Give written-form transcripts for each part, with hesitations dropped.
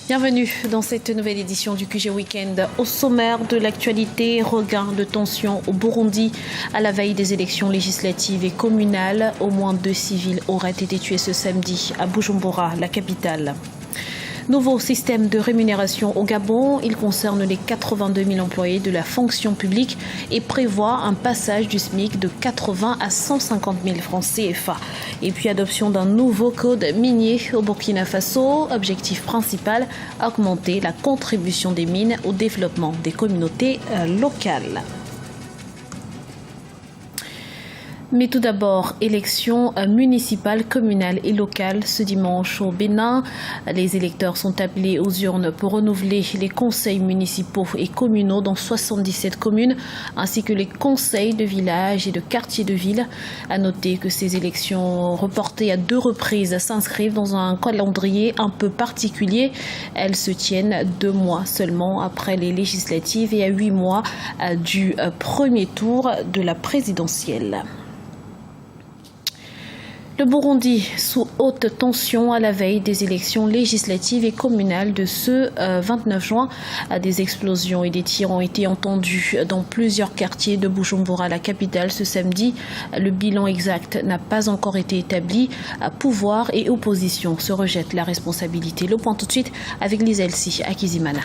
Bienvenue dans cette nouvelle édition du QG Week-end. Au sommaire de l'actualité, regain de tension au Burundi à la veille des élections législatives et communales. Au moins 2 civils auraient été tués ce samedi à Bujumbura, la capitale. Nouveau système de rémunération au Gabon. Il concerne les 82 000 employés de la fonction publique et prévoit un passage du SMIC de 80 à 150 000 francs CFA. Et puis adoption d'un nouveau code minier au Burkina Faso. Objectif principal, augmenter la contribution des mines au développement des communautés locales. Mais tout d'abord, élections municipales, communales et locales ce dimanche au Bénin. Les électeurs sont appelés aux urnes pour renouveler les conseils municipaux et communaux dans 77 communes, ainsi que les conseils de village et de quartiers de ville. À noter que ces élections reportées à 2 reprises s'inscrivent dans un calendrier un peu particulier. Elles se tiennent 2 mois seulement après les législatives et à 8 mois du premier tour de la présidentielle. Le Burundi sous haute tension à la veille des élections législatives et communales de ce 29 juin. Des explosions et des tirs ont été entendus dans plusieurs quartiers de Bujumbura, la capitale, ce samedi. Le bilan exact n'a pas encore été établi. Pouvoir et opposition se rejettent la responsabilité. Le point tout de suite avec Lisa Elsi à Kizimana.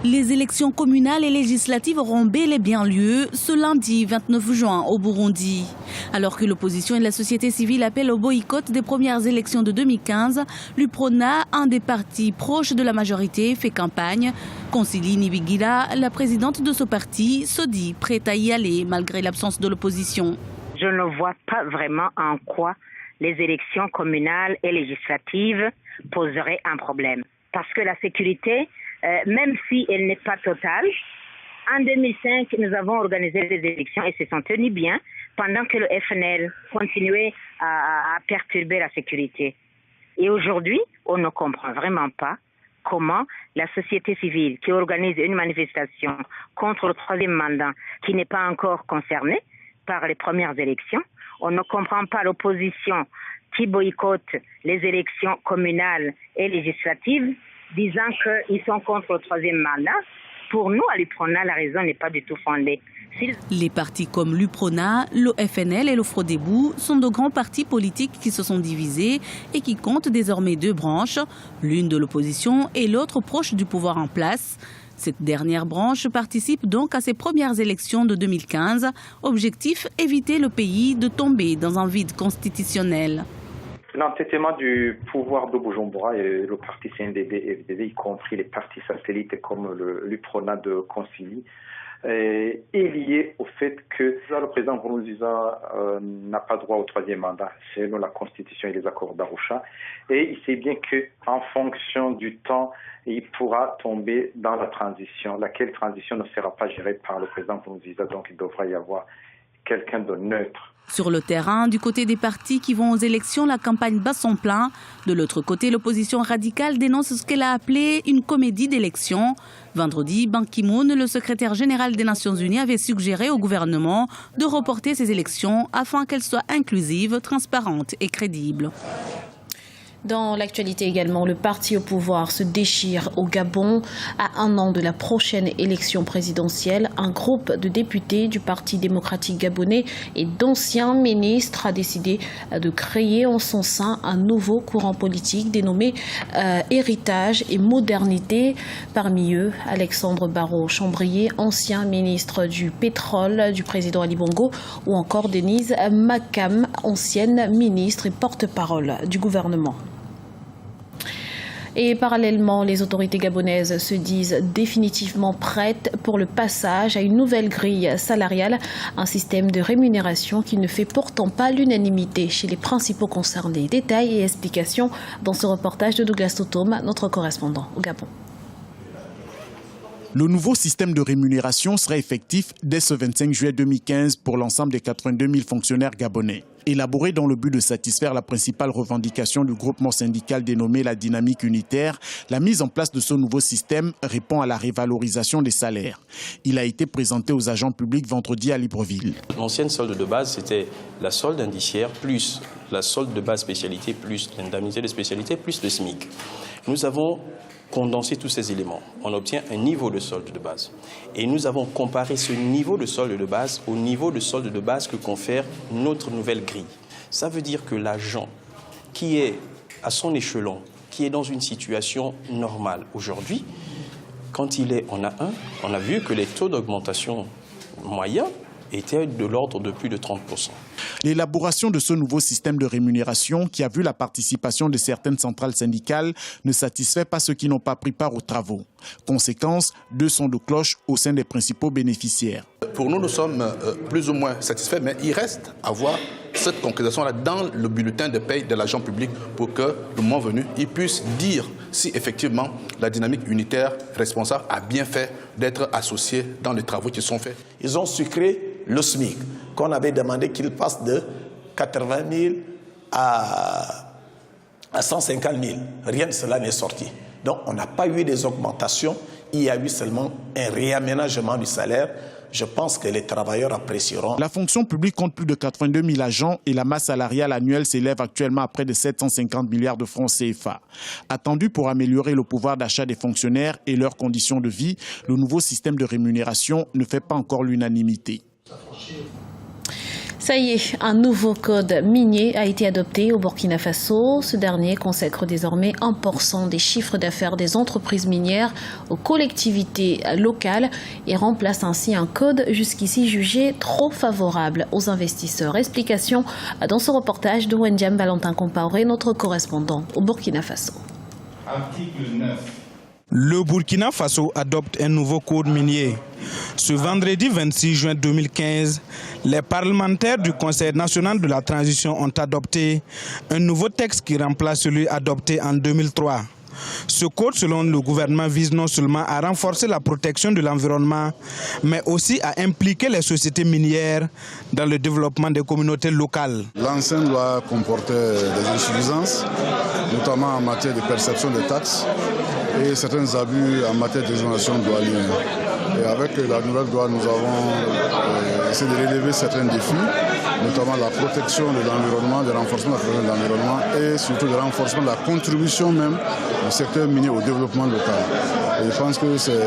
Les élections communales et législatives auront bel et bien lieu ce lundi 29 juin au Burundi. Alors que l'opposition et la société civile appellent au boycott des premières élections de 2015, l'UPRONA, un des partis proches de la majorité, fait campagne. Consili Nibigila, la présidente de ce parti, se dit prête à y aller malgré l'absence de l'opposition. Je ne vois pas vraiment en quoi les élections communales et législatives poseraient un problème. Parce que la sécurité, même si elle n'est pas totale, en 2005, nous avons organisé des élections et se sont tenues bien pendant que le FNL continuait à perturber la sécurité. Et aujourd'hui, on ne comprend vraiment pas comment la société civile qui organise une manifestation contre le 3e mandat, qui n'est pas encore concernée par les premières élections, on ne comprend pas l'opposition qui boycotte les élections communales et législatives, disant qu'ils sont contre le 3e mandat. Pour nous, à l'UPRONA, la raison n'est pas du tout fondée. Les partis comme l'UPRONA, le FNL et le FRODEBOU sont de grands partis politiques qui se sont divisés et qui comptent désormais 2 branches, l'une de l'opposition et l'autre proche du pouvoir en place. Cette dernière branche participe donc à ces premières élections de 2015. Objectif, éviter le pays de tomber dans un vide constitutionnel. L'entêtement du pouvoir de Bujumbura et le parti CNDD-FDD, y compris les partis satellites comme l'UPRONA de Consili, est lié au fait que le président Nkurunziza n'a pas droit au 3e mandat selon la Constitution et les accords d'Arusha. Et il sait bien qu'en fonction du temps, il pourra tomber dans la transition, laquelle transition ne sera pas gérée par le président Nkurunziza. Donc il devra y avoir quelqu'un de neutre. Sur le terrain, du côté des partis qui vont aux élections, la campagne bat son plein. De l'autre côté, l'opposition radicale dénonce ce qu'elle a appelé une comédie d'élections. Vendredi, Ban Ki-moon, le secrétaire général des Nations Unies, avait suggéré au gouvernement de reporter ces élections afin qu'elles soient inclusives, transparentes et crédibles. Dans l'actualité également, le parti au pouvoir se déchire au Gabon. À 1 an de la prochaine élection présidentielle, un groupe de députés du Parti démocratique gabonais et d'anciens ministres a décidé de créer en son sein un nouveau courant politique dénommé Héritage et Modernité. Parmi eux, Alexandre Barrot-Chambrier, ancien ministre du pétrole du président Ali Bongo, ou encore Denise Makam, ancienne ministre et porte-parole du gouvernement. Et parallèlement, les autorités gabonaises se disent définitivement prêtes pour le passage à une nouvelle grille salariale, un système de rémunération qui ne fait pourtant pas l'unanimité chez les principaux concernés. Détails et explications dans ce reportage de Douglas Totom, notre correspondant au Gabon. Le nouveau système de rémunération sera effectif dès ce 25 juillet 2015 pour l'ensemble des 82 000 fonctionnaires gabonais. Élaboré dans le but de satisfaire la principale revendication du groupement syndical dénommé la dynamique unitaire, la mise en place de ce nouveau système répond à la révalorisation des salaires. Il a été présenté aux agents publics vendredi à Libreville. L'ancienne solde de base, c'était la solde indiciaire plus la solde de base spécialité plus l'indemnité de spécialité plus le SMIC. Nous avons condensé tous ces éléments. On obtient un niveau de solde de base. Et nous avons comparé ce niveau de solde de base au niveau de solde de base que confère notre nouvelle grille. Ça veut dire que l'agent qui est à son échelon, qui est dans une situation normale aujourd'hui, quand il est en A1, on a vu que les taux d'augmentation moyens étaient de l'ordre de plus de 30%. L'élaboration de ce nouveau système de rémunération, qui a vu la participation de certaines centrales syndicales, ne satisfait pas ceux qui n'ont pas pris part aux travaux. Conséquence, 2 sons de cloche au sein des principaux bénéficiaires. Pour nous, nous sommes plus ou moins satisfaits, mais il reste à voir cette concrétisation-là dans le bulletin de paye de l'agent public pour que le moment venu, il puisse dire si effectivement la dynamique unitaire responsable a bien fait d'être associée dans les travaux qui sont faits. Ils ont sucré le SMIC, qu'on avait demandé qu'il passe de 80 000 à 150 000. Rien de cela n'est sorti. Donc on n'a pas eu des augmentations, il y a eu seulement un réaménagement du salaire. Je pense que les travailleurs apprécieront. La fonction publique compte plus de 82 000 agents et la masse salariale annuelle s'élève actuellement à près de 750 milliards de francs CFA. Attendu pour améliorer le pouvoir d'achat des fonctionnaires et leurs conditions de vie, le nouveau système de rémunération ne fait pas encore l'unanimité. Ça y est, un nouveau code minier a été adopté au Burkina Faso. Ce dernier consacre désormais 1% des chiffres d'affaires des entreprises minières aux collectivités locales et remplace ainsi un code jusqu'ici jugé trop favorable aux investisseurs. Explication dans ce reportage de Wendiam Valentin Compaoré, notre correspondant au Burkina Faso. Article 9. Le Burkina Faso adopte un nouveau code minier. Ce vendredi 26 juin 2015, les parlementaires du Conseil national de la transition ont adopté un nouveau texte qui remplace celui adopté en 2003. Ce code, selon le gouvernement, vise non seulement à renforcer la protection de l'environnement, mais aussi à impliquer les sociétés minières dans le développement des communautés locales. L'ancienne loi comportait des insuffisances, notamment en matière de perception des taxes et certains abus en matière d'exonération douanière. Et avec la nouvelle loi, nous avons essayé de relever certains défis, notamment la protection de l'environnement, le renforcement de l'environnement et surtout le renforcement de la contribution même du secteur minier au développement local. Et je pense que c'est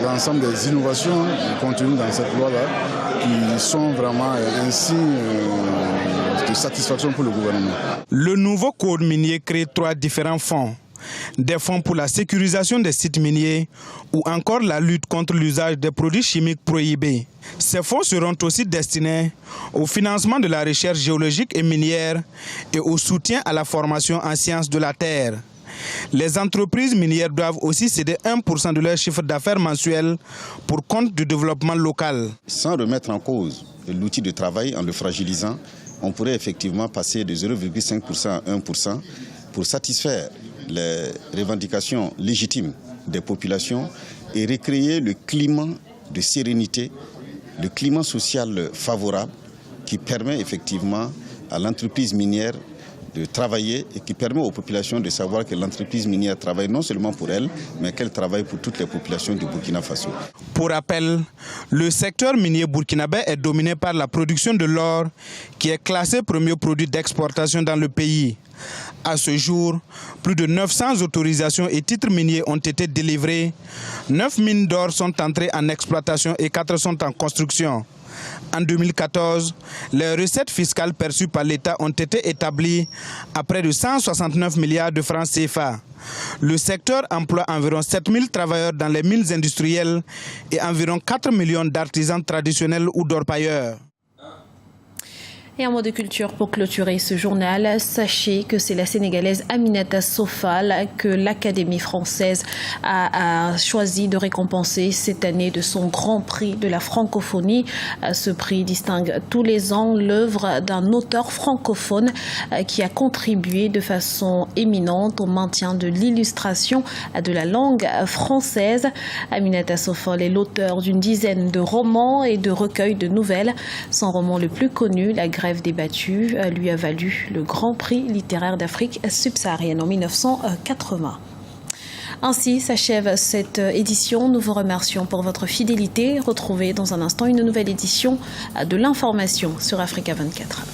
l'ensemble des innovations contenues dans cette loi-là qui sont vraiment un signe de satisfaction pour le gouvernement. Le nouveau code minier crée 3 différents fonds. Des fonds pour la sécurisation des sites miniers ou encore la lutte contre l'usage des produits chimiques prohibés. Ces fonds seront aussi destinés au financement de la recherche géologique et minière et au soutien à la formation en sciences de la terre. Les entreprises minières doivent aussi céder 1% de leur chiffre d'affaires mensuel pour compte du développement local. Sans remettre en cause l'outil de travail en le fragilisant, on pourrait effectivement passer de 0,5% à 1% pour satisfaire les revendications légitimes des populations et recréer le climat de sérénité, le climat social favorable qui permet effectivement à l'entreprise minière de travailler et qui permet aux populations de savoir que l'entreprise minière travaille non seulement pour elle, mais qu'elle travaille pour toutes les populations du Burkina Faso. Pour rappel, le secteur minier burkinabé est dominé par la production de l'or qui est classé premier produit d'exportation dans le pays. À ce jour, plus de 900 autorisations et titres miniers ont été délivrés. 9 mines d'or sont entrées en exploitation et 4 sont en construction. En 2014, les recettes fiscales perçues par l'État ont été établies à près de 169 milliards de francs CFA. Le secteur emploie environ 7000 travailleurs dans les mines industrielles et environ 4 millions d'artisans traditionnels ou d'orpailleurs. Et un mot de culture pour clôturer ce journal. Sachez que c'est la Sénégalaise Aminata Sofal que l'Académie française a choisi de récompenser cette année de son Grand Prix de la francophonie. Ce prix distingue tous les ans l'œuvre d'un auteur francophone qui a contribué de façon éminente au maintien de l'illustration de la langue française. Aminata Sofal est l'auteur d'une dizaine de romans et de recueils de nouvelles. Son roman le plus connu, La Grève débattue, lui a valu le Grand Prix littéraire d'Afrique subsaharienne en 1980. Ainsi s'achève cette édition. Nous vous remercions pour votre fidélité. Retrouvez dans un instant une nouvelle édition de l'information sur Africa 24.